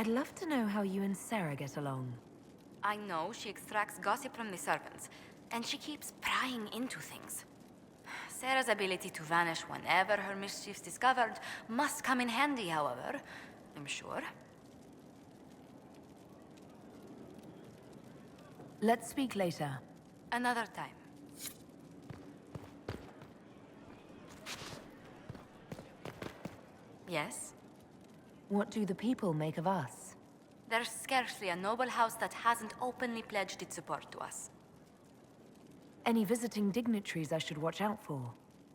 I'd love to know how you and Sarah get along. I know she extracts gossip from the servants, and she keeps prying into things. Sarah's ability to vanish whenever her mischief's discovered must come in handy, however, I'm sure. Let's speak later. Another time. Yes? What do the people make of us? There's scarcely a noble house that hasn't openly pledged its support to us. Any visiting dignitaries I should watch out for?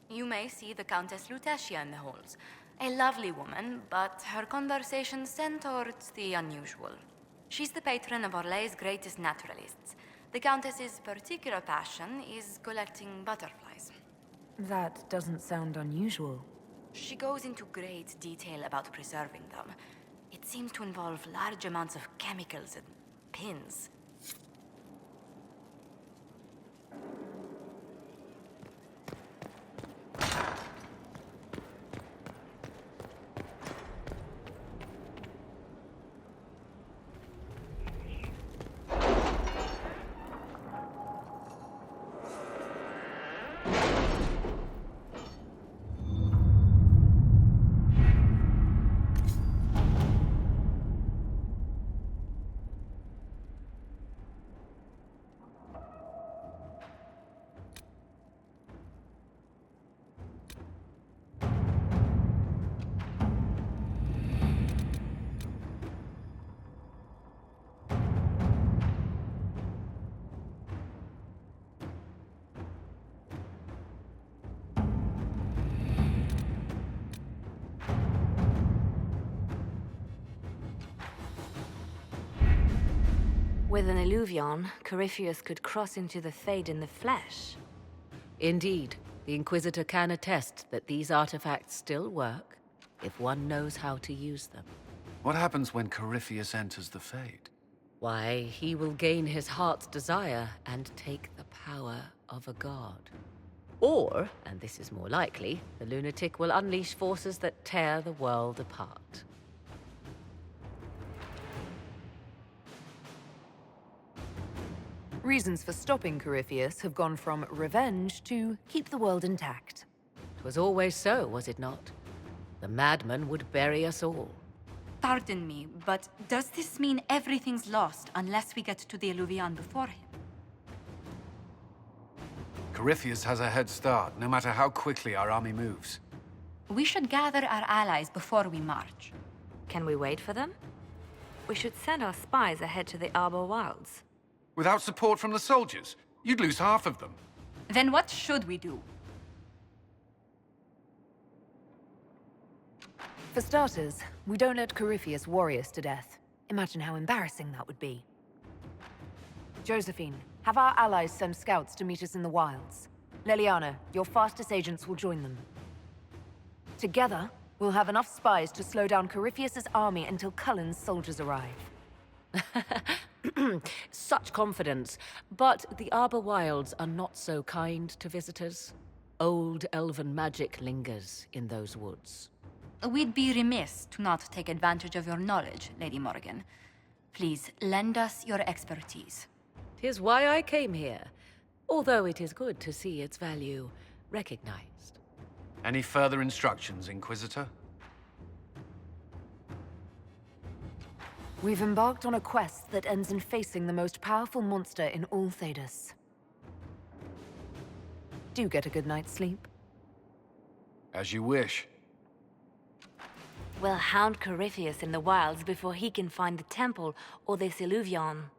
You may see the Countess Lutetia in the halls. A lovely woman, but her conversations tend towards the unusual. She's the patron of Orlay's greatest naturalists. The Countess's particular passion is collecting butterflies. That doesn't sound unusual. She goes into great detail about preserving them. It seems to involve large amounts of chemicals and pins. With an illuvion, Corypheus could cross into the Fade in the flesh. Indeed, the Inquisitor can attest that these artifacts still work if one knows how to use them. What happens when Corypheus enters the Fade? Why, he will gain his heart's desire and take the power of a god. Or, and this is more likely, the lunatic will unleash forces that tear the world apart. Reasons for stopping Corypheus have gone from revenge to keep the world intact. 'Twas always so, was it not? The madman would bury us all. Pardon me, but does this mean everything's lost unless we get to the Illuvian before him? Corypheus has a head start, no matter how quickly our army moves. We should gather our allies before we march. Can we wait for them? We should send our spies ahead to the Arbor Wilds. Without support from the soldiers, you'd lose half of them. Then what should we do? For starters, we don't let Corypheus worry us to death. Imagine how embarrassing that would be. Josephine, have our allies send scouts to meet us in the wilds. Leliana, your fastest agents will join them. Together, we'll have enough spies to slow down Corypheus's army until Cullen's soldiers arrive. Such confidence, but the Arbor Wilds are not so kind to visitors. Old elven magic lingers in those woods. We'd be remiss to not take advantage of your knowledge, Lady Morgan. Please, lend us your expertise. 'Tis why I came here, although it is good to see its value recognized. Any further instructions, Inquisitor? We've embarked on a quest that ends in facing the most powerful monster in all Thedas. Do get a good night's sleep. As you wish. We'll hound Corypheus in the wilds before he can find the temple or this illuvion.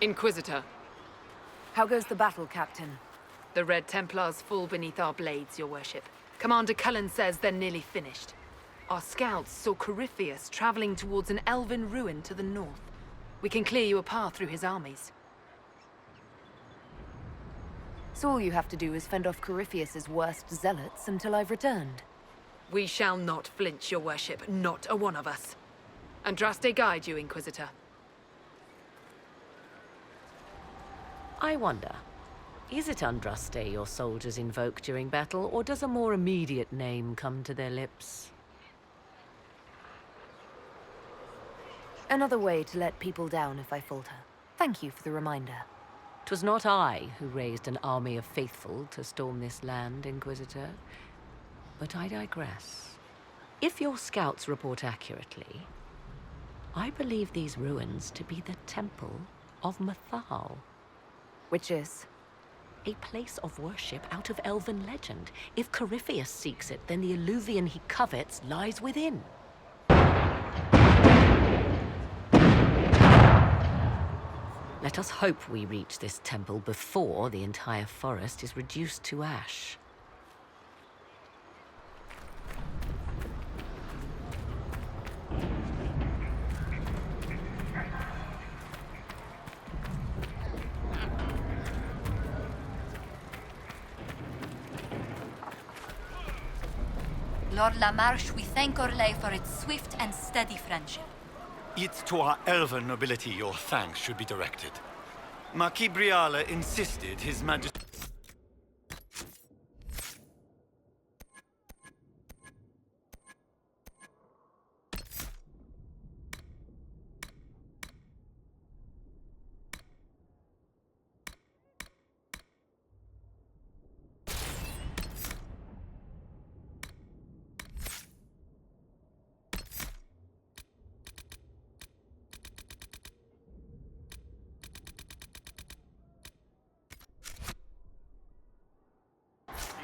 Inquisitor, How goes the battle, Captain? the Red Templars fall beneath our blades, your worship. Commander Cullen says they're nearly finished. Our scouts saw Corypheus traveling towards an elven ruin to the north. We can clear you a path through his armies. So all you have to do is fend off Corypheus's worst zealots until I've returned. We shall not flinch, your worship, not a one of us. Andraste guide you, Inquisitor. I wonder, is it Andraste your soldiers invoke during battle, or does a more immediate name come to their lips? Another way to let people down if I falter. Thank you for the reminder. 'Twas not I who raised an army of faithful to storm this land, Inquisitor. But I digress. If your scouts report accurately, I believe these ruins to be the Temple of Mathal. Which is? A place of worship out of elven legend. If Corypheus seeks it, then the Illuvian he covets lies within. Let us hope we reach this temple before the entire forest is reduced to ash. Lord Lamarche, we thank Orlais for its swift and steady friendship. It's to our elven nobility your thanks should be directed. Marquis Briala insisted His Majesty...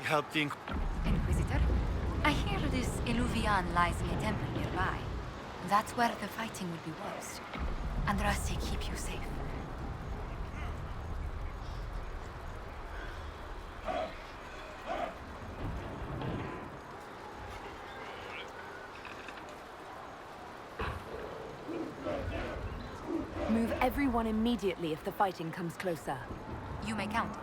help the... Inquisitor, I hear this Illuvian lies in a temple nearby. That's where the fighting would be worst. Andraste, keep you safe. Move everyone immediately if the fighting comes closer. You may count.